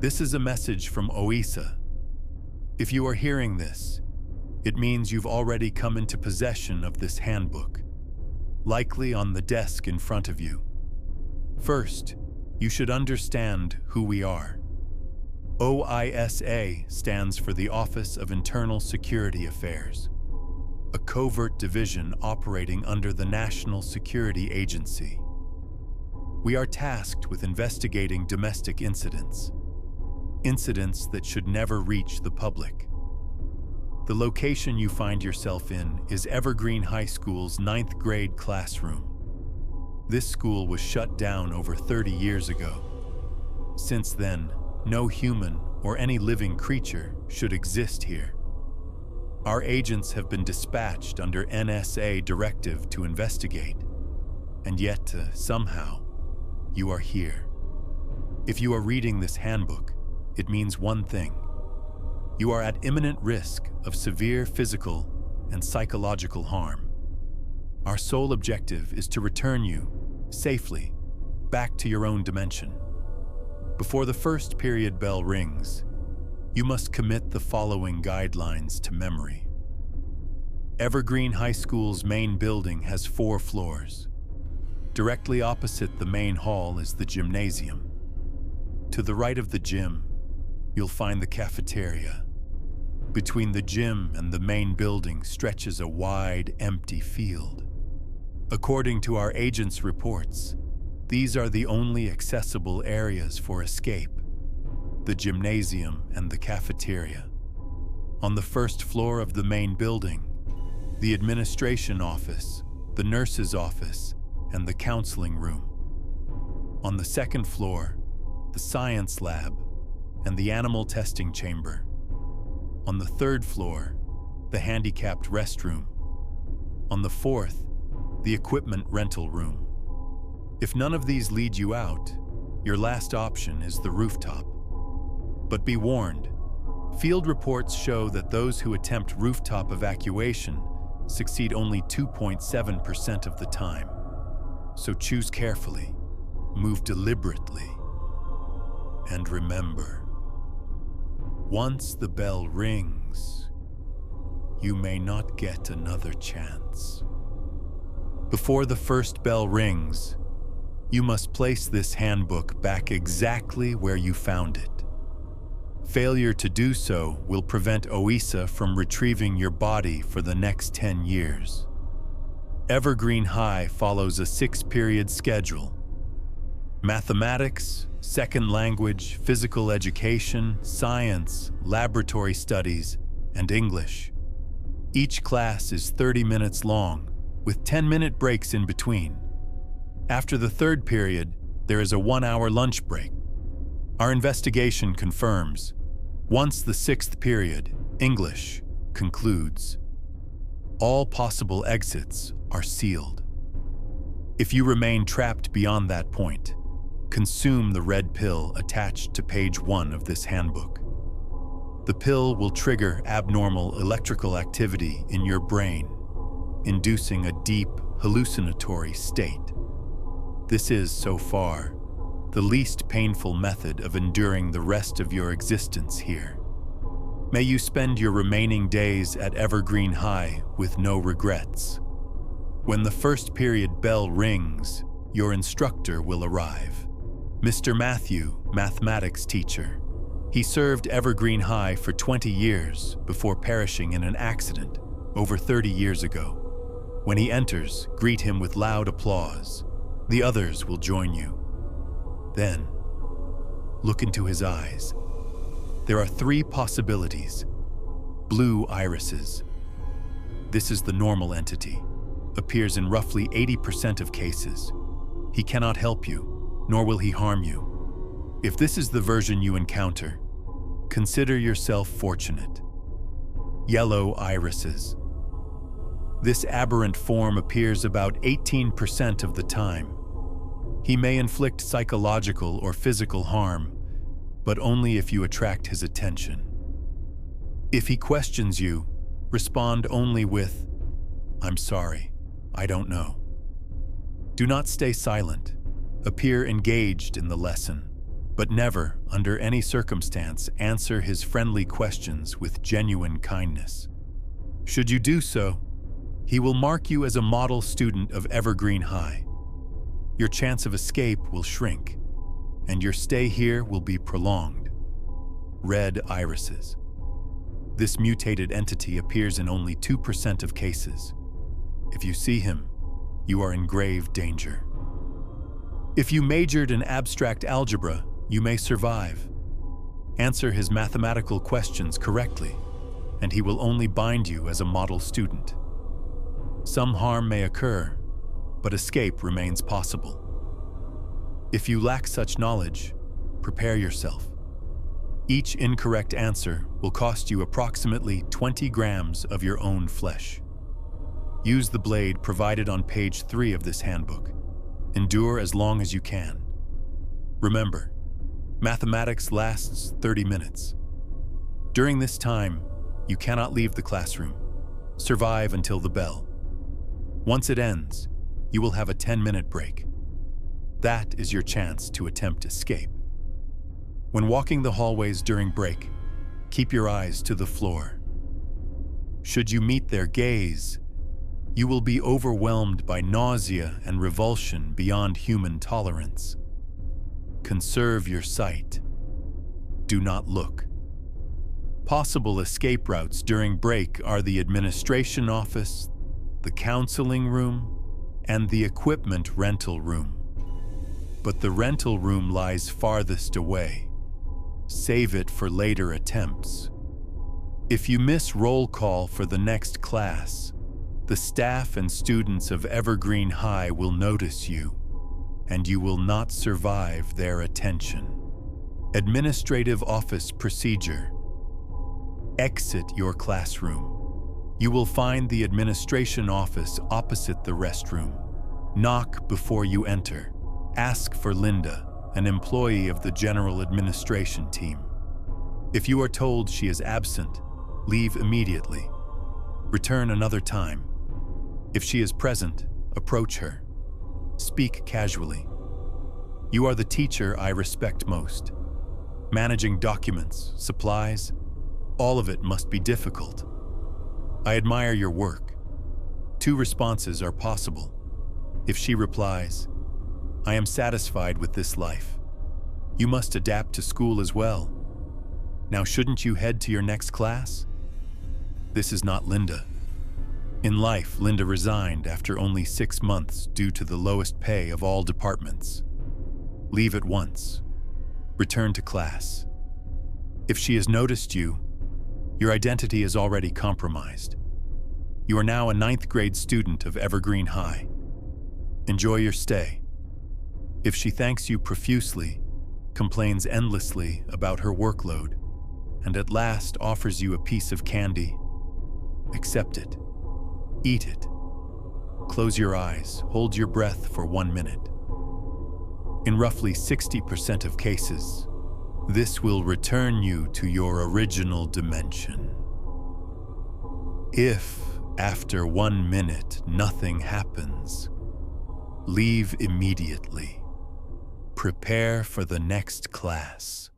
This is a message from OISA. If you are hearing this, it means you've already come into possession of this handbook, likely on the desk in front of you. First, you should understand who we are. OISA stands for the Office of Internal Security Affairs, a covert division operating under the National Security Agency. We are tasked with investigating domestic incidents that should never reach the public. The location you find yourself in is Evergreen High School's 9th grade classroom. This school was shut down over 30 years ago. Since then, no human or any living creature should exist here. Our agents have been dispatched under NSA directive to investigate, and yet, somehow, you are here. If you are reading this handbook, it means one thing. You are at imminent risk of severe physical and psychological harm. Our sole objective is to return you, safely, back to your own dimension. Before the first period bell rings, you must commit the following guidelines to memory. Evergreen High School's main building has 4 floors. Directly opposite the main hall is the gymnasium. To the right of the gym, you'll find the cafeteria. Between the gym and the main building stretches a wide, empty field. According to our agents' reports, these are the only accessible areas for escape: the gymnasium and the cafeteria. On the first floor of the main building, the administration office, the nurse's office, and the counseling room. On the second floor, the science lab and the animal testing chamber. On the third floor, the handicapped restroom. On the fourth, the equipment rental room. If none of these lead you out, your last option is the rooftop. But be warned, field reports show that those who attempt rooftop evacuation succeed only 2.7% of the time. So choose carefully, move deliberately, and remember, once the bell rings, you may not get another chance. Before the first bell rings, you must place this handbook back exactly where you found it. Failure to do so will prevent OISA from retrieving your body for the next 10 years. Evergreen High follows a 6-period schedule. Mathematics, second language, physical education, science, laboratory studies, and English. Each class is 30 minutes long, with 10-minute breaks in between. After the third period, there is a 1-hour lunch break. Our investigation confirms, once the 6th period, English, concludes, all possible exits are sealed. If you remain trapped beyond that point, consume the red pill attached to page 1 of this handbook. The pill will trigger abnormal electrical activity in your brain, inducing a deep, hallucinatory state. This is, so far, the least painful method of enduring the rest of your existence here. May you spend your remaining days at Evergreen High with no regrets. When the first period bell rings, your instructor will arrive. Mr. Matthew, mathematics teacher. He served Evergreen High for 20 years before perishing in an accident over 30 years ago. When he enters, greet him with loud applause. The others will join you. Then, look into his eyes. There are 3 possibilities. Blue irises. This is the normal entity. Appears in roughly 80% of cases. He cannot help you, nor will he harm you. If this is the version you encounter, consider yourself fortunate. Yellow irises. This aberrant form appears about 18% of the time. He may inflict psychological or physical harm, but only if you attract his attention. If he questions you, respond only with, "I'm sorry, I don't know." Do not stay silent. Appear engaged in the lesson. But never, under any circumstance, answer his friendly questions with genuine kindness. Should you do so, he will mark you as a model student of Evergreen High. Your chance of escape will shrink, and your stay here will be prolonged. Red irises. This mutated entity appears in only 2% of cases. If you see him, you are in grave danger. If you majored in abstract algebra, you may survive. Answer his mathematical questions correctly, and he will only bind you as a model student. Some harm may occur, but escape remains possible. If you lack such knowledge, prepare yourself. Each incorrect answer will cost you approximately 20 grams of your own flesh. Use the blade provided on page 3 of this handbook. Endure as long as you can. Remember, mathematics lasts 30 minutes. During this time, you cannot leave the classroom. Survive until the bell. Once it ends, you will have a 10-minute break. That is your chance to attempt escape. When walking the hallways during break, keep your eyes to the floor. Should you meet their gaze, you will be overwhelmed by nausea and revulsion beyond human tolerance. Conserve your sight. Do not look. Possible escape routes during break are the administration office, the counseling room, and the equipment rental room. But the rental room lies farthest away. Save it for later attempts. If you miss roll call for the next class, the staff and students of Evergreen High will notice you, and you will not survive their attention. Administrative office procedure. Exit your classroom. You will find the administration office opposite the restroom. Knock before you enter. Ask for Linda, an employee of the general administration team. If you are told she is absent, leave immediately. Return another time. If she is present, approach her. Speak casually. You are the teacher I respect most. Managing documents, supplies, all of it must be difficult. I admire your work. 2 responses are possible. If she replies, I am satisfied with this life. You must adapt to school as well. Now shouldn't you head to your next class? This is not Linda. In life, Linda resigned after only 6 months due to the lowest pay of all departments. Leave at once. Return to class. If she has noticed you, your identity is already compromised. You are now a 9th grade student of Evergreen High. Enjoy your stay. If she thanks you profusely, complains endlessly about her workload, and at last offers you a piece of candy, accept it. Eat it. Close your eyes, hold your breath for 1 minute. In roughly 60% of cases, this will return you to your original dimension. If, after 1 minute, nothing happens, leave immediately. Prepare for the next class.